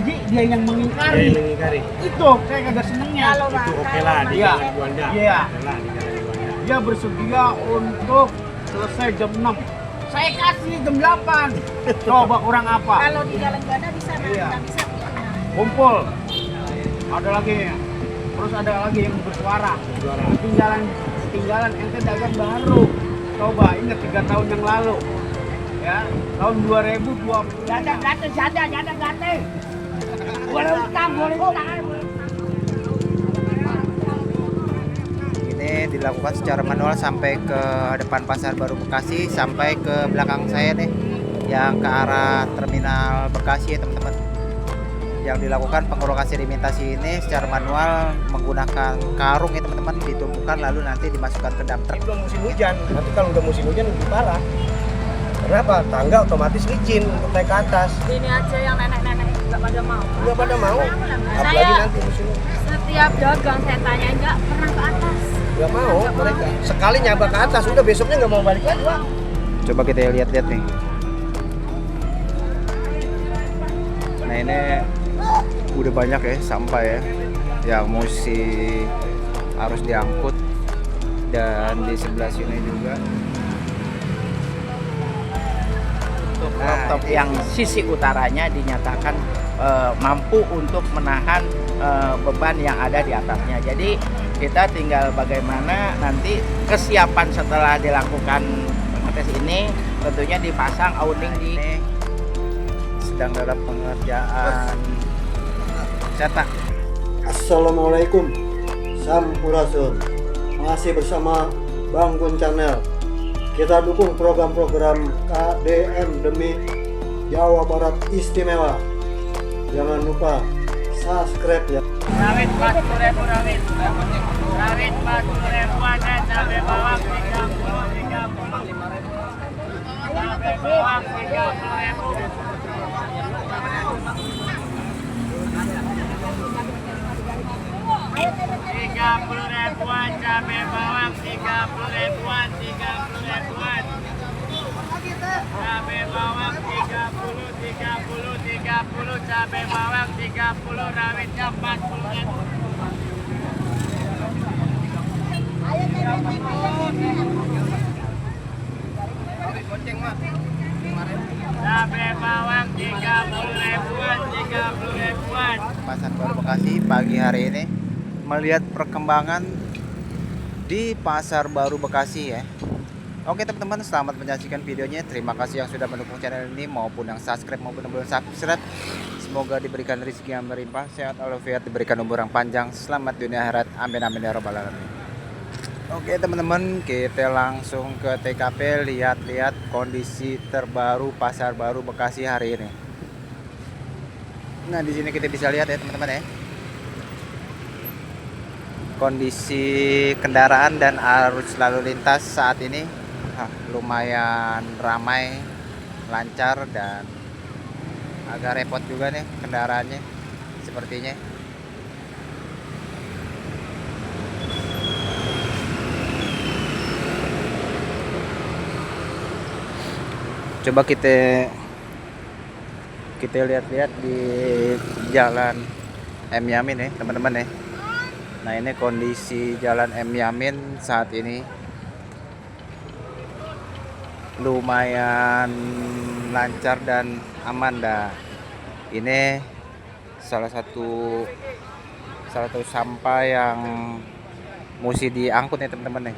Jadi dia yang mengingkari. Itu saya kagak senengnya. Kalau Itu oke lah di Iya. Jalan Juanda. Iya. Oke lah di Jalan Juanda. Dia bersedia untuk selesai jam 6. Saya kasih jam 8. Coba kurang apa? Kalau di Jalan Juanda bisa, Iya. nggak bisa. Kumpul. Ada lagi. Terus ada lagi yang bersuara. Tinggalan ente dagang baru. Coba ingat 3 tahun yang lalu. Ya, tahun 2020. Janda gate. Boleh utang. Ini dilakukan secara manual sampai ke depan Pasar Baru Bekasi, sampai ke belakang saya nih yang ke arah terminal Bekasi ya teman-teman. Yang dilakukan pengerokan sedimentasi ini secara manual menggunakan karung ya teman-teman, ditumpukan lalu nanti dimasukkan ke dump truck. Ini belum musim hujan, nanti kalau udah musim hujan lebih parah. Kenapa? Tangga otomatis licin untuk naik ke atas. Ini aja yang nenek-nenek nggak pada mau. Nggak pada mau. Apalagi Saya nanti musim hujan. setiap dagang saya tanya nggak pernah ke atas. Nggak mau mereka. Sekali nyaba ke atas, udah besoknya nggak mau balik lagi, Pak. Coba kita lihat-lihat nih. Nah ini udah banyak ya sampah ya yang mesti harus diangkut, dan di sebelah sini juga. Untuk rooftop yang sisi utaranya dinyatakan mampu untuk menahan beban yang ada di atasnya. Jadi kita tinggal bagaimana nanti kesiapan setelah dilakukan tes ini, tentunya dipasang awning di Ini sedang dalam pengerjaan cetak. Assalamualaikum, Sampurasun. Masih bersama Bang Gun Channel. Kita dukung program-program KDM demi Jawa Barat Istimewa. Jangan lupa subscribe ya. rawit 40.000 rawit. Rawit 40.000 ada cabai bawang 30. Cabai bawang 30.000. Ribuan cabai bawang 30.000-an. Cabai bawang 30 cabai bawang 30 rawitnya 40.000. Cabai bawang 30.000-an. Pasar Baru Bekasi pagi hari ini melihat perkembangan di Pasar Baru Bekasi ya. Oke teman-teman, selamat menyaksikan videonya. Terima kasih yang sudah mendukung channel ini maupun yang subscribe maupun yang belum subscribe. Semoga diberikan rezeki yang berlimpah, sehat walafiat, diberikan umur yang panjang, selamat dunia akhirat. Amin amin ya rabbal alamin. Oke teman-teman, kita langsung ke TKP, lihat-lihat kondisi terbaru Pasar Baru Bekasi hari ini. Nah, di sini kita bisa lihat ya teman-teman ya. Kondisi kendaraan dan arus lalu lintas saat ini lumayan ramai, lancar, dan agak repot juga nih kendaraannya sepertinya. Coba kita lihat-lihat di jalan M Yamin ya teman-teman ya. Nah ini kondisi jalan M Yamin saat ini lumayan lancar dan aman dah. Ini salah satu sampah yang mesti diangkut nih teman-teman nih.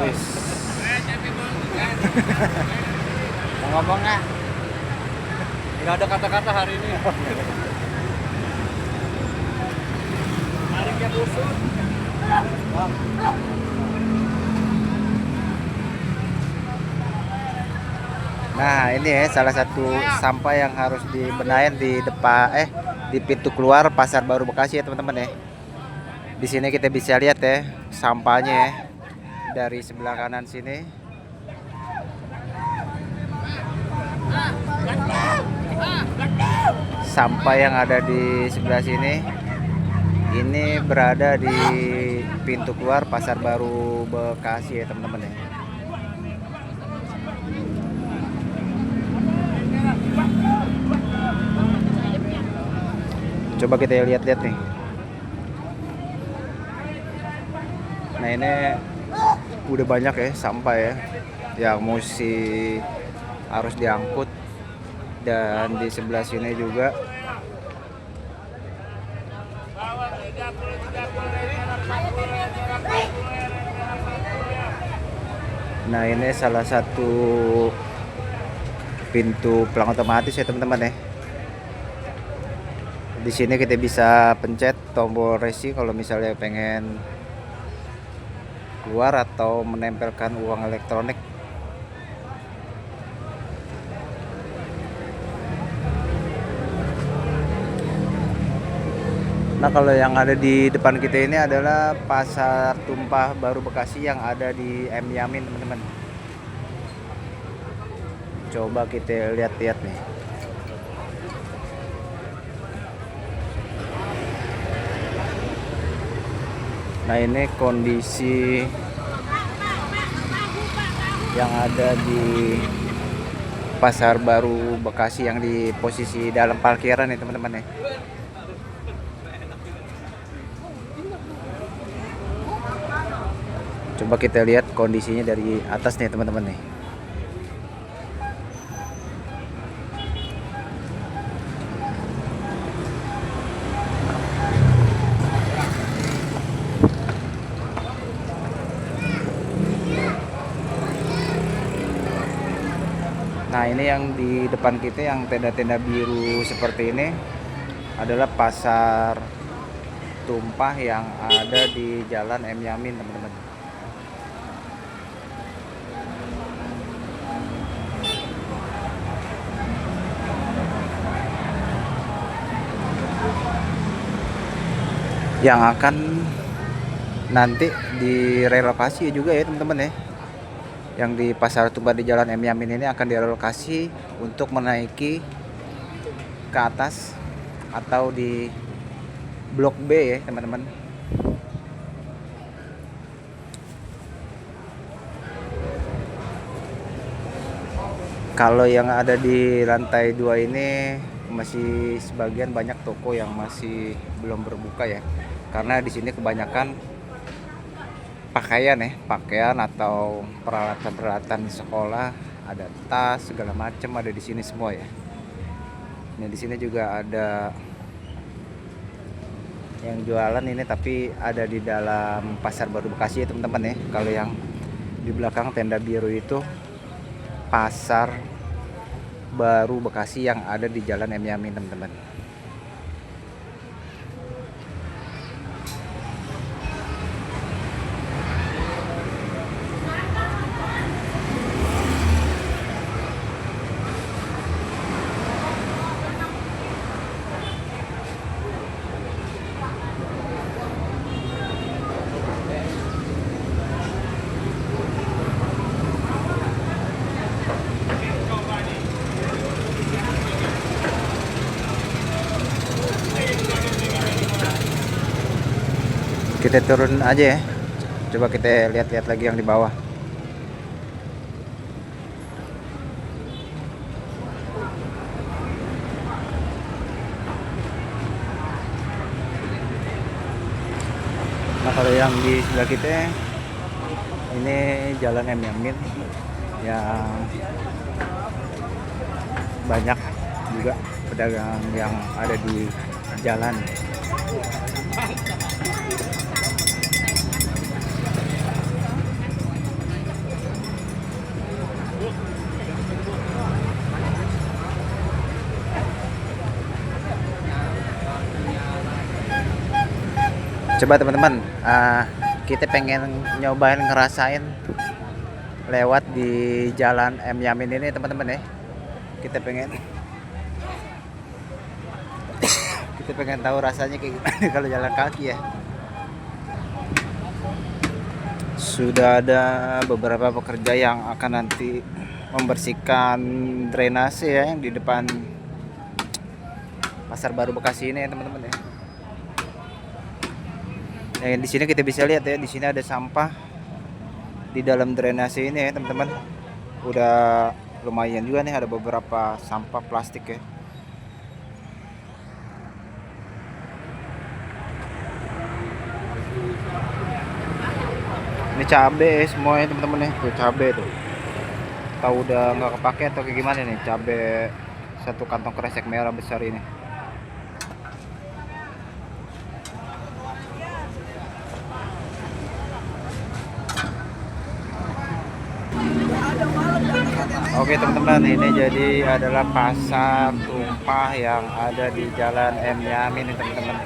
Wis. Mau ngomong nggak? Nggak ada kata-kata hari ini. Tariknya busuk. Nah ini ya salah satu sampah yang harus dibenahin di depan di pintu keluar Pasar Baru Bekasi ya teman-teman ya. Di sini kita bisa lihat ya sampahnya ya, dari sebelah kanan sini. Sampah yang ada di sebelah sini Ini berada di pintu keluar Pasar Baru Bekasi ya teman-teman ya. Coba kita lihat-lihat nih. Nah ini udah banyak ya sampah ya yang mesti harus diangkut, dan di sebelah sini juga nah ini salah satu pintu pelang otomatis ya teman-teman ya. Di sini kita bisa pencet tombol resi kalau misalnya pengen keluar atau menempelkan uang elektronik. Nah kalau yang ada di depan kita ini adalah Pasar Tumpah Baru Bekasi yang ada di M Yamin teman-teman. Coba kita lihat-lihat nih. Nah ini kondisi yang ada di Pasar Baru Bekasi yang di posisi dalam parkiran nih teman-teman ya. Coba kita lihat kondisinya dari atas nih teman-teman nih. Nah ini yang di depan kita yang tenda-tenda biru seperti ini adalah Pasar Tumpah yang ada di Jalan M Yamin teman-teman. Yang akan nanti direlokasi juga ya teman-teman ya. Yang di Pasar Tumpah di Jalan M Yamin ini akan direlokasi untuk menaiki ke atas atau di Blok B ya teman-teman. Kalau yang ada di lantai 2 ini masih sebagian banyak toko yang masih belum berbuka ya. Karena di sini kebanyakan pakaian ya, pakaian atau peralatan-peralatan sekolah, ada tas segala macam ada di sini semua ya. Nah di sini juga ada yang jualan ini tapi ada di dalam Pasar Baru Bekasi ya teman-teman ya. Kalau yang di belakang tenda biru itu Pasar Baru Bekasi yang ada di Jalan M Yamin teman-teman. Kita turun aja ya. Coba kita lihat-lihat lagi yang di bawah. Nah kalau yang di sebelah kita ini Jalan M Yamin yang banyak juga pedagang yang ada di jalan. Coba teman-teman, kita pengen nyobain ngerasain lewat di Jalan M Yamin ini teman-teman ya. Kita pengen tahu rasanya kayak gimana kalau jalan kaki ya. Sudah ada beberapa pekerja yang akan nanti membersihkan drainase ya yang di depan Pasar Baru Bekasi ini ya teman-teman ya. Nah, di sini kita bisa lihat ya, di sini ada sampah di dalam drainase ini ya teman-teman. Udah lumayan juga nih, ada beberapa sampah plastik ya. Ini cabe semuanya teman-teman ya, tuh cabe tuh. Tahu udah nggak kepake atau kayak gimana nih cabe satu kantong kresek merah besar ini. Oke teman-teman, ini jadi adalah pasar tumpah yang ada di Jalan M Yamin nih teman-teman.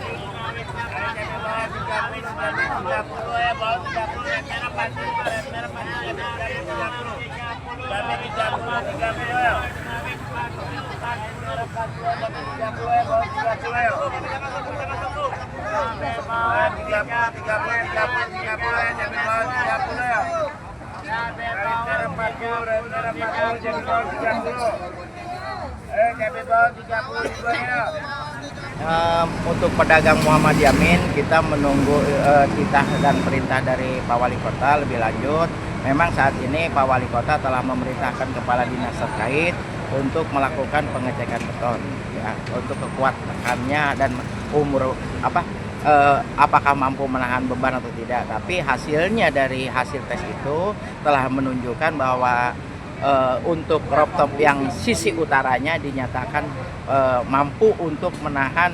Untuk pedagang Muhammad Yamin, kita menunggu titah dan perintah dari Pak Wali Kota lebih lanjut. Memang saat ini Pak Wali Kota telah memerintahkan kepala dinas terkait untuk melakukan pengecekan beton, ya, untuk kekuatannya dan apakah mampu menahan beban atau tidak. Tapi hasilnya dari hasil tes itu telah menunjukkan bahwa untuk rooftop yang sisi utaranya dinyatakan mampu untuk menahan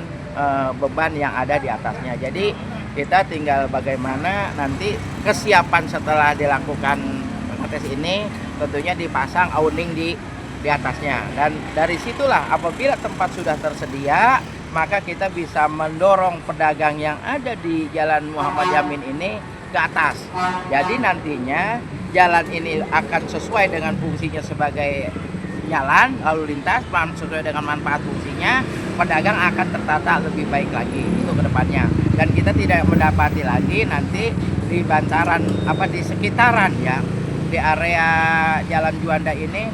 beban yang ada di atasnya. Jadi kita tinggal bagaimana nanti kesiapan setelah dilakukan tes ini, tentunya dipasang awning di atasnya, dan dari situlah apabila tempat sudah tersedia maka kita bisa mendorong pedagang yang ada di Jalan Muhammad Yamin ini ke atas. Jadi nantinya jalan ini akan sesuai dengan fungsinya sebagai jalan lalu lintas, sesuai dengan manfaat fungsinya, pedagang akan tertata lebih baik lagi itu ke depannya. Dan kita tidak mendapati lagi nanti di bantaran di sekitaran ya, di area Jalan Juanda ini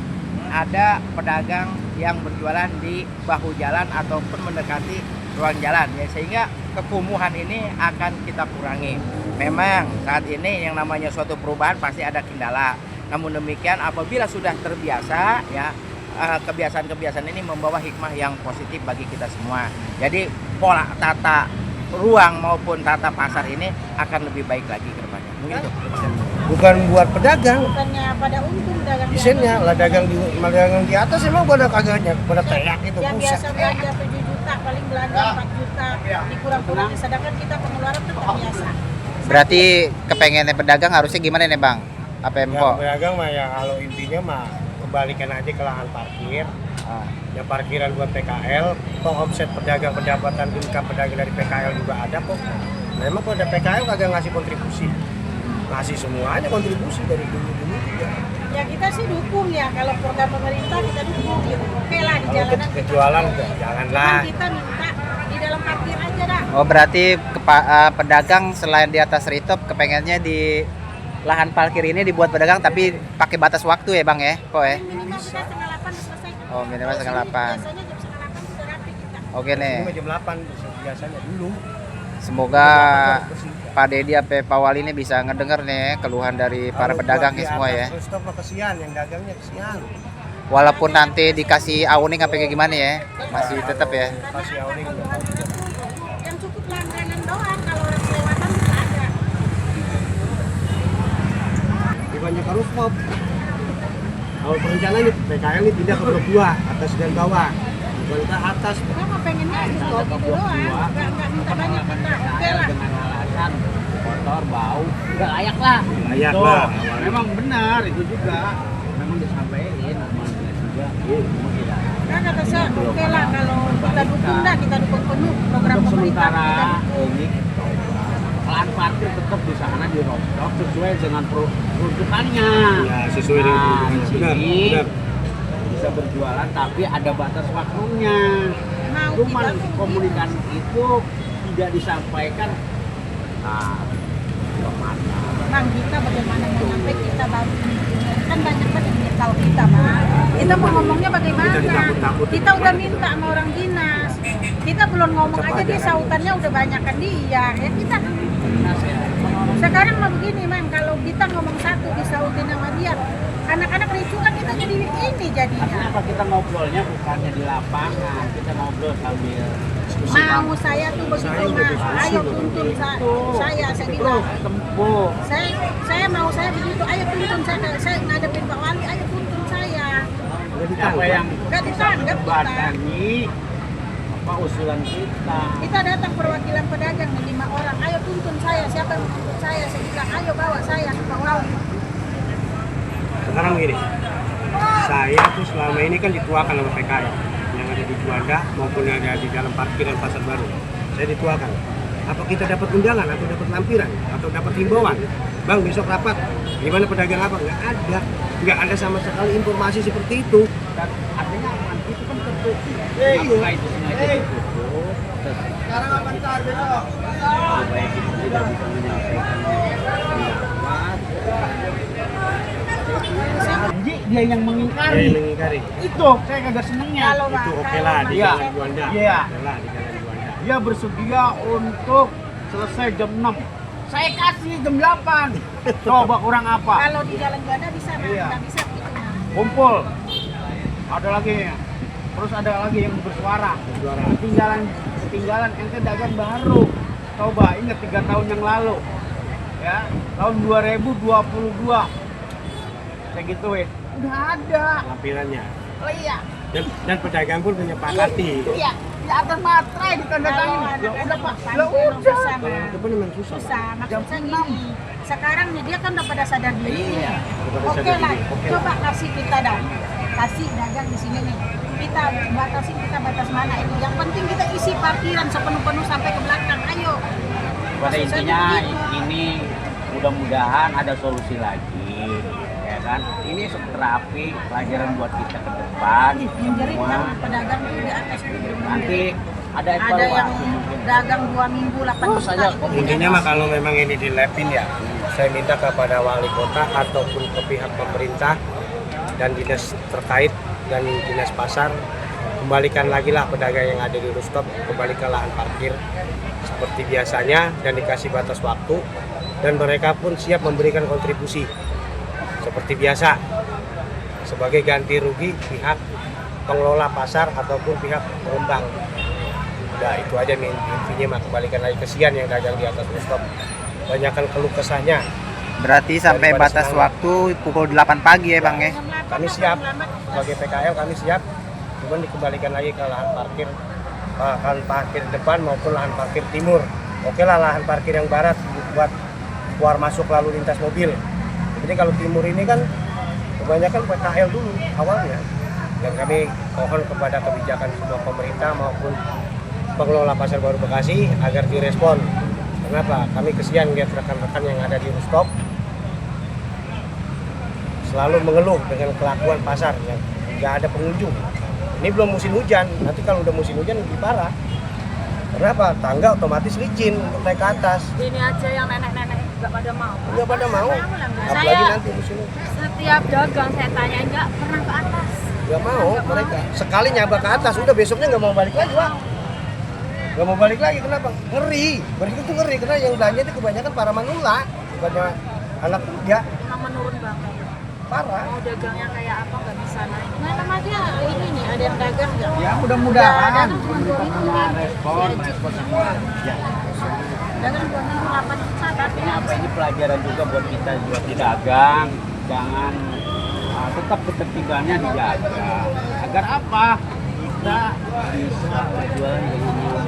ada pedagang yang berjualan di bahu jalan ataupun mendekati ruang jalan ya, sehingga kekumuhan ini akan kita kurangi. Memang saat ini yang namanya suatu perubahan pasti ada kendala. Namun demikian apabila sudah terbiasa ya, kebiasaan-kebiasaan ini membawa hikmah yang positif bagi kita semua. Jadi pola tata ruang maupun tata pasar ini akan lebih baik lagi ke depannya. Mungkin itu. Bukan buat pedagang. Bukannya pada untung dagang Desainnya lah dagang di atas emang pada kagaknya, pada teriak itu yang pusat. biasa belanja 7 juta paling belanja 4 juta dikurang-kurang, sedangkan kita pengeluaran tetap biasa. Berarti kepengennya pedagang harusnya gimana nih Bang? Apa Ya, Empo? pedagang mah ya kalau intinya mah kembalikan aja ke lahan parkir. Ya parkiran buat PKL, toh omset pedagang, pendapatan income pedagang dari PKL juga ada kok. Memang kalau ada PKL kagak ngasih kontribusi, ngasih semuanya kontribusi dari dulu juga. Ya kita sih dukung ya, kalau program pemerintah kita dukung gitu. Oke lah di Kalau jalanan kejualan jangan lah. Cuman kita minta di dalam parkir aja dah. Oh berarti pedagang selain di atas rooftop kepengennya di lahan parkir ini dibuat pedagang tapi pakai batas waktu ya Bang ya? Kok ya? Minimal kita setengah 8 selesai. Oh minimal setengah 8. Biasanya jam setengah 8 sudah rapi kita. Oke nih. Ini jam 8 biasanya dulu. Semoga Pak Dedi apa Pak Wali ini bisa ngedenger nih keluhan dari para pedagang ya semua ya. Stop kesian, yang dagangnya kesian. Walaupun nanti dikasih awning apa kayak gimana ya, masih tetap ya. Kasih awning. Yang cukup langganan doang, kalau orang kelewatan nggak ada. Di banyak rooftop. Kalau perencanaan PKL ini pindah ke blok 2, atas dan bawah. Bukan ke atas. Kita mah pengennya cuma gitu doang, nggak minta banyak kita. Oke lah. Dengan alasan kotor, bau, nggak layak lah. Layak Tuh, lah. memang benar itu juga. Memang disampaikan amanah juga. Memang tidak. Nah kata saya oke lah kalau kita dukung dah, kita dukung penuh program Untuk pemerintah. sementara Kita dukung. ini lahan parkir tetap di sana di rooftop sesuai dengan peruntukannya. Ya, sesuai dengan Nah, peruntukannya. di Benar, sini benar. bisa berjualan tapi ada batas waktunya. Mau Cuman kita komunikasi itu tidak disampaikan. Nah, kemana? Bang kita bagaimana mau nyampe kita baru kan banyak banget yang tahu kita Bang. Kita mau ngomongnya bagaimana? Kita ditakut-takutin. Kita udah minta sama orang dinas. Kita belum ngomong Cepat aja dia jalan. sautannya udah banyak kan dia. Ya kita sekarang mah begini Mang, kalau kita ngomong satu disautin sama dia, anak-anak ricu kan kita jadi ini jadinya. Kenapa kita ngobrolnya bukannya di lapangan, kita ngobrol sambil diskusi. Mau saya tuh begitu Mas, ayo tuntun saya bilang. Tempuh. Saya mau saya begitu, ayo tuntun saya ngadepin Pak Wali, ayo tuntun saya. Apa yang Gak ditanggap kita. batani apa usulan kita. Kita datang perwakilan pedagang nih 5 orang, ayo tuntun saya, siapa yang menuntut saya bilang, ayo bawa saya ke Pak Wali. Sekarang gini, saya tuh selama ini kan dituakan sama PKL yang ada di Juanda maupun yang ada di dalam parkiran Pasar Baru. Saya dituakan. Apa kita dapat undangan atau dapat lampiran atau dapat himbauan? Bang, besok rapat. Gimana pedagang apa? Nggak ada sama sekali informasi seperti itu. Dan artinya aman itu kan tertutup. Iya. Apakah itu sengaja ditutup? Sekarang apa ntar besok? Supaya kita tidak bisa menyampaikan pendapat. Janji dia yang mengingkari. Yang mengingkari. Itu saya kagak senengnya. Kalau Itu Pak, oke lah di Iya. Jalan Juanda. Iya. Oke lah di Jalan Juanda. Dia bersedia untuk selesai jam 6. Saya kasih jam 8. Coba kurang apa? kalau di Jalan Juanda bisa, Mas, Iya. nggak bisa gitu Mas. Kumpul. Ada lagi. Terus ada lagi yang bersuara. Ketinggalan ente dagang baru. Coba ingat 3 tahun yang lalu. Ya, tahun 2022. Saya gituin. Udah ada. Lampirannya. Oh iya. Dan pedagang pun menyepakati. Iya. Di atas materai ditandatangin. Kalau Ya udah Pak. anak-anak Ya memang udah. susah, Kalau Mas. itu pun memang susah. Susah, Jam maksudnya 6. gini. Sekarang nih dia kan udah pada sadar diri. Iya, udah pada Oke sadar lah, diri, oke coba kasih kita dah. Kasih dagang di sini nih. Kita batas mana ini. Yang penting kita isi parkiran sepenuh-penuh sampai ke belakang. Ayo. Pada Maksud saya intinya begitu. ini mudah-mudahan ada solusi lagi, ya kan? Ini terapi pelajaran buat kita ke depan Menjerit semua. kan pedagang tuh di atas itu belum Nanti ada ada yang evaluasi mungkin. dagang 2 minggu 8 Terus juta aja. itu Intinya mah kalau memang ini dilepin ya, saya minta kepada wali kota ataupun ke pihak pemerintah dan dinas terkait dan dinas pasar, kembalikan lagi lah pedagang yang ada di rooftop kembali ke lahan parkir seperti biasanya dan dikasih batas waktu, dan mereka pun siap memberikan kontribusi seperti biasa sebagai ganti rugi pihak pengelola pasar ataupun pihak pengembang. Udah itu aja intinya mah, kembalikan lagi, kesian yang dagang di atas rooftop, banyakkan keluh kesahnya. Berarti sampai Daripada batas semangat. waktu pukul 8 pagi ya Bang ya? Kami siap sebagai PKL, kami siap, cuman dikembalikan lagi ke lahan parkir depan maupun lahan parkir timur. Oke lah, lahan parkir yang barat buat keluar masuk lalu lintas mobil. Jadi kalau timur ini kan kebanyakan PKL dulu awalnya, dan kami mohon kepada kebijakan semua pemerintah maupun pengelola Pasar Baru Bekasi agar direspon. Kenapa? Kami kesian lihat rekan-rekan yang ada di rooftop selalu mengeluh dengan kelakuan pasar yang nggak ada pengunjung. Ini belum musim hujan, nanti kalau udah musim hujan lebih parah. Kenapa? Tangga otomatis licin untuk naik ke atas. Ini aja yang nenek-nenek nggak pada mau. Nggak pada mau, apalagi Saya- nanti musim hujan. Setiap dagang saya tanya nggak pernah ke atas. Nggak mau mereka. Sekali nyabak ke atas, udah besoknya nggak mau balik lagi, Pak. Nggak mau balik lagi, kenapa? Ngeri. Mereka tuh ngeri, karena yang belanja itu kebanyakan para manula, bukannya anak muda. Emang menurun banget. Parah. Mau dagangnya kayak apa nggak bisa naik. Nah, namanya ini nih ada yang dagang nggak? Ya mudah-mudahan Dagang cuma 2 pemerintah minggu punya kan. respon semua. Ya. Dagang 2 minggu 8 juta tapi Ini apa, ini pelajaran juga buat kita buat pedagang, jangan tetap ketertibannya dijaga. Agar apa? Kita bisa berjualan dengan nyaman.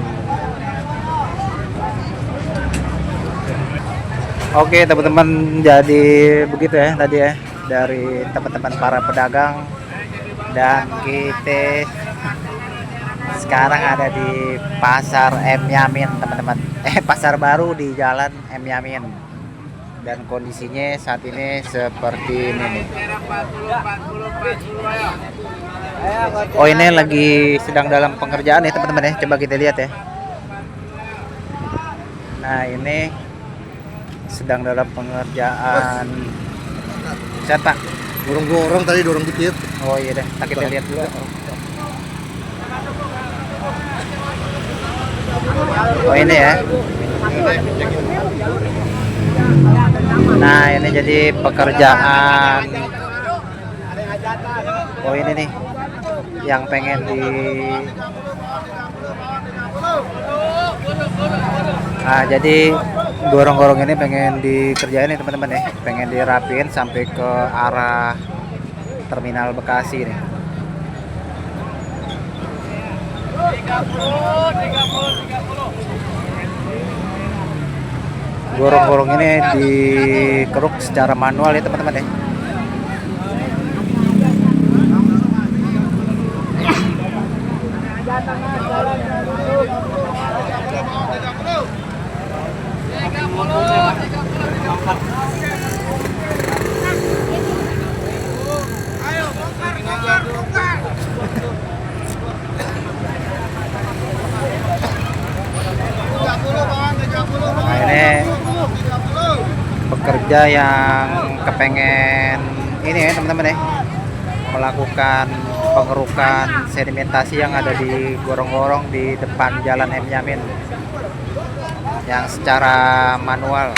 Oke teman-teman, jadi begitu ya tadi ya dari teman-teman para pedagang, dan kita sekarang ada di Pasar M Yamin teman-teman. Pasar Baru di Jalan M Yamin, dan kondisinya saat ini seperti ini nih. Oh ini lagi sedang dalam pengerjaan ya teman-teman ya, coba kita lihat ya. Nah ini sedang dalam pengerjaan. Set Pak. Dorong tadi, dorong dikit. Oh iya deh, kita lihat dulu. Oh ini ya. Nah ini jadi pekerjaan. Oh ini nih yang pengen di jadi gorong-gorong ini pengen dikerjain nih teman-teman ya, pengen dirapiin sampai ke arah terminal Bekasi nih. 30. Gorong-gorong ini dikeruk secara manual ya teman-teman ya. Nah ini pekerja yang kepengen ini ya teman-teman ya, melakukan pengerukan sedimentasi yang ada di gorong-gorong di depan Jalan M. Yamin yang secara manual.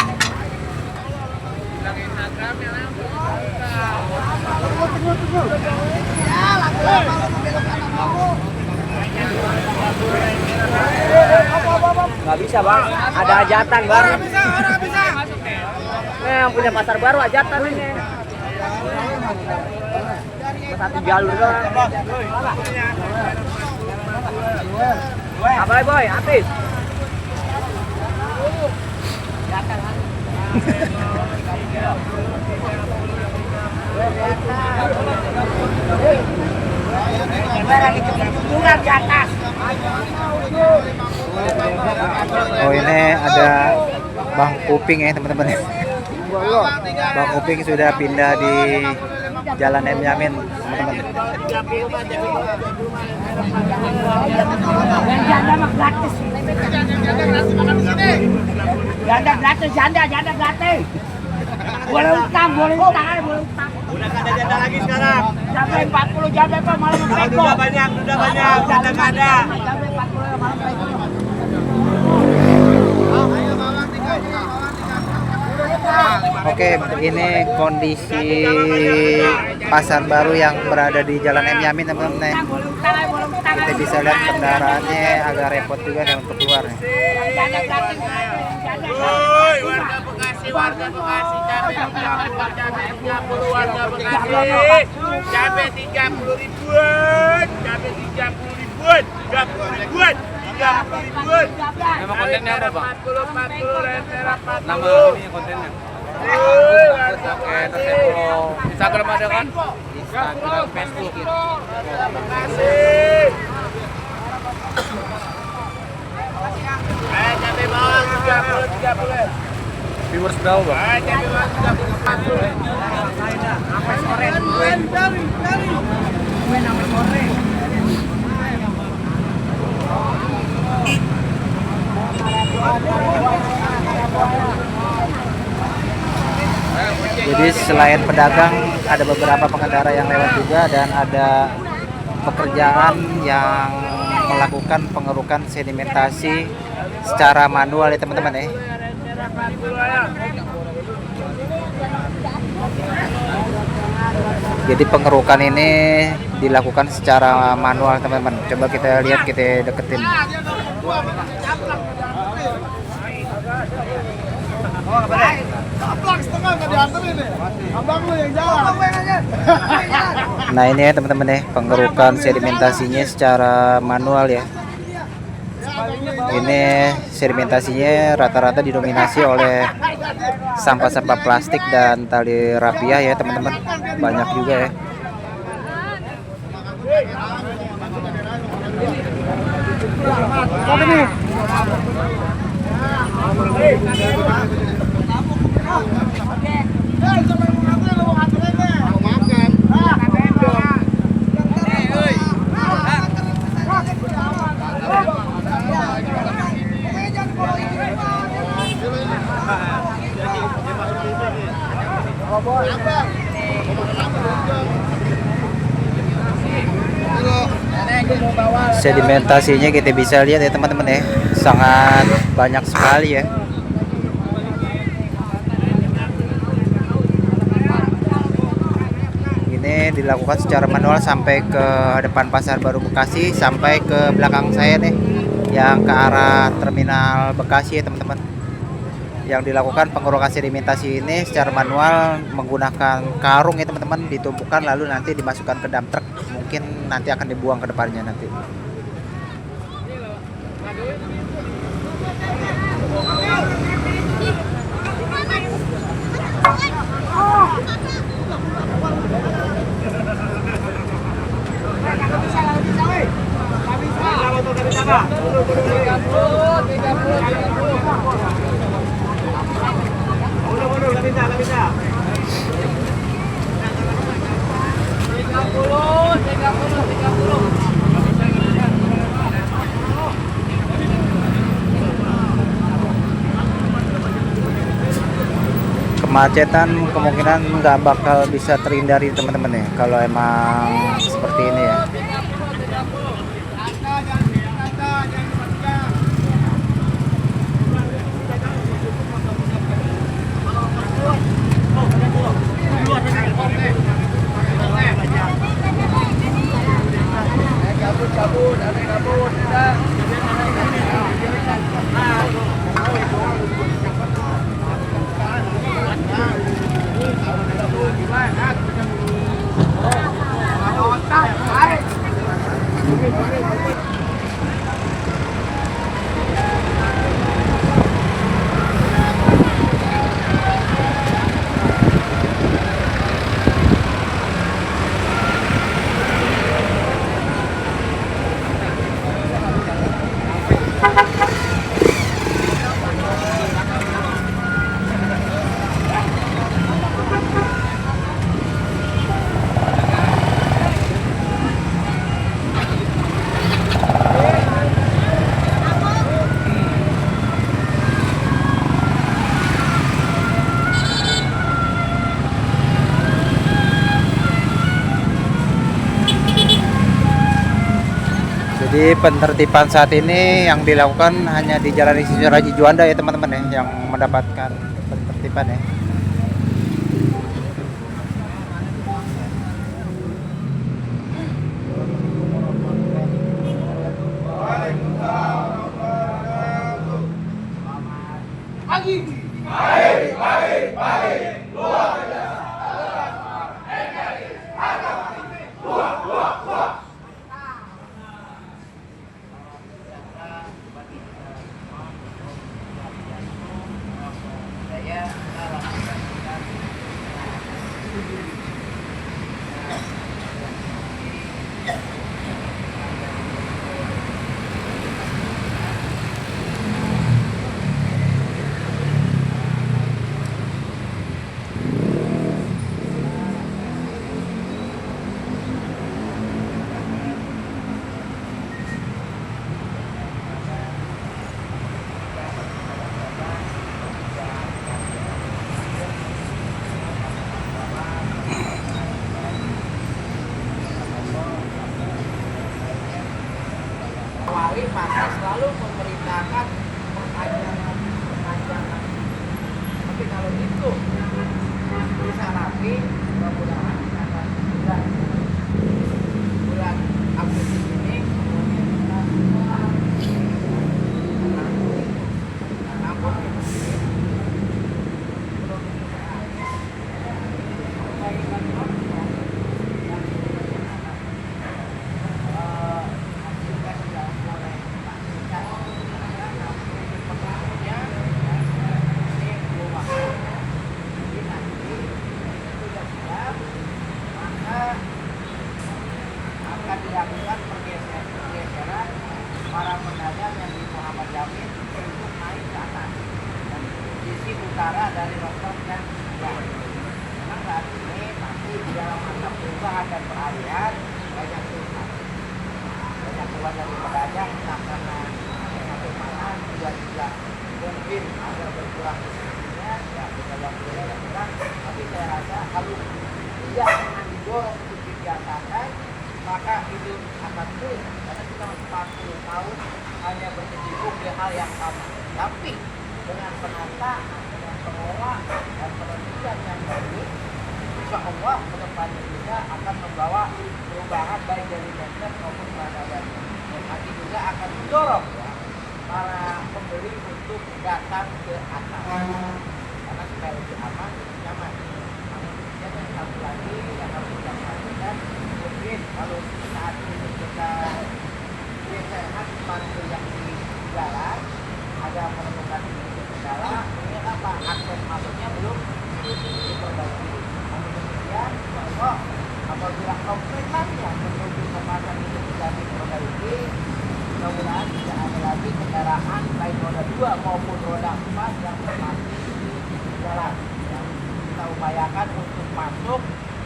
Nggak bisa bang, ada hajatan bang. Yang punya pasar baru hajatan ini. Satu jalur doang. Apa boy? Habis. Oh ini ada Bang Kuping ya teman-teman. Bang Kuping sudah pindah di Jalan M. Yamin teman-teman. Janda gratis, janda gratis. Boleh utang. Udah gak ada janda lagi sekarang. Sampai 40 janda Pak malam Merdeka. Udah banyak, janda gak ada. Sampai 40 malam Merdeka. Oke, ini kondisi pasar baru yang berada di Jalan M. Yamin teman-teman. Kita bisa lihat kendaraannya agak repot juga nih untuk keluar nih. Woi, warga Bekasi, warga Bekasi. Cabai 30 ribuan, 30 ribuan. Nama kontennya apa bang? 40, Nama ini kontennya. Oke, Instagram ada kan? Instagram, Facebook. Bekasi. Cabai bawang 30. Viewers berapa bang? Cabai bawang 30. Sampai sore. Jadi selain pedagang ada beberapa pengendara yang lewat juga dan ada pekerjaan yang melakukan pengerukan sedimentasi secara manual ya teman-teman ya. Jadi pengerukan ini dilakukan secara manual teman-teman. Coba kita lihat, kita deketin. Nah ini ya teman-teman ya, pengerukan sedimentasinya secara manual ya. Ini sedimentasinya rata-rata didominasi oleh sampah-sampah plastik dan tali rapiah ya teman-teman. Banyak juga ya. Sedimentasinya kita bisa lihat ya teman-teman ya, sangat banyak sekali ya. ini dilakukan secara manual sampai ke depan Pasar Baru Bekasi, sampai ke belakang saya nih yang ke arah Terminal Bekasi ya teman-teman. Yang dilakukan pengerokan sedimentasi ini secara manual menggunakan karung ya teman-teman, ditumpukan lalu nanti dimasukkan ke dump truck, mungkin nanti akan dibuang ke depannya nanti. Kemacetan kemungkinan nggak bakal bisa terhindari teman-teman ya kalau emang seperti ini ya. Jadi penertiban saat ini yang dilakukan hanya di Jalan Insinyur Haji Juanda ya teman-teman ya, yang mendapatkan penertiban ya. Wali maka selalu memerintahkan perpanjangan. Tapi kalau itu bisa rapi, mudah-mudahan akan bulan Agustus ini dilakukan pergeseran para pedagang yang di Muhammad Yamin untuk naik ke atas dan sisi utara dari Rokok dan ya. Memang saat ini masih di dalam masa perubahan dan peralihan banyak keluar dari pedagang entah karena satu mana juga mungkin ada berkurang kesininya ya pedagang kurang, tapi saya rasa kalau tidak dengan didorong untuk dibiasakan maka hidup akan sulit karena kita 40 tahun hanya berkecimpung di hal yang sama. Tapi dengan penataan, dengan pengelolaan dan penelitian yang baik, insya Allah kedepannya juga akan membawa perubahan baik dari mindset maupun peradaban. Dan nanti juga akan mendorong ya, para pembeli untuk datang ke atas karena supaya lebih aman, lebih nyaman. Namun demikian yang satu lagi yang harus kita perhatikan, mungkin kalau saat ini kita lihat parkir yang di jalan ada menemukan kendala, ini apa akses masuknya belum diperbaiki. Namun demikian, kalau apabila kompleksnya menuju ke pasar itu sudah diperbaiki, mudah-mudahan tidak ada lagi kendaraan baik roda 2 maupun roda 4 yang terparkir di jalan. Yang kita upayakan untuk masuk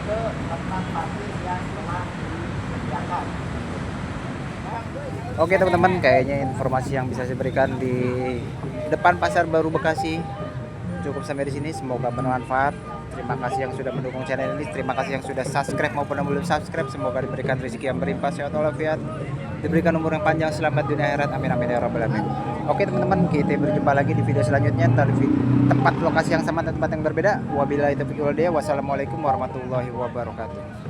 ke tempat parkir yang telah disediakan. Oke teman-teman, kayaknya informasi yang bisa saya berikan di depan Pasar Baru Bekasi cukup sampai di sini. Semoga bermanfaat. Terima kasih yang sudah mendukung channel ini. Terima kasih yang sudah subscribe maupun yang belum subscribe. Semoga diberikan rezeki yang berlimpah, sehat walafiat, diberikan umur yang panjang, selamat dunia akhirat. Amin amin ya rabbal alamin. Oke teman-teman, kita berjumpa lagi di video selanjutnya, entah di tempat lokasi yang sama atau tempat yang berbeda. Wabillahi taufiq wal hidayah. Wassalamualaikum warahmatullahi wabarakatuh.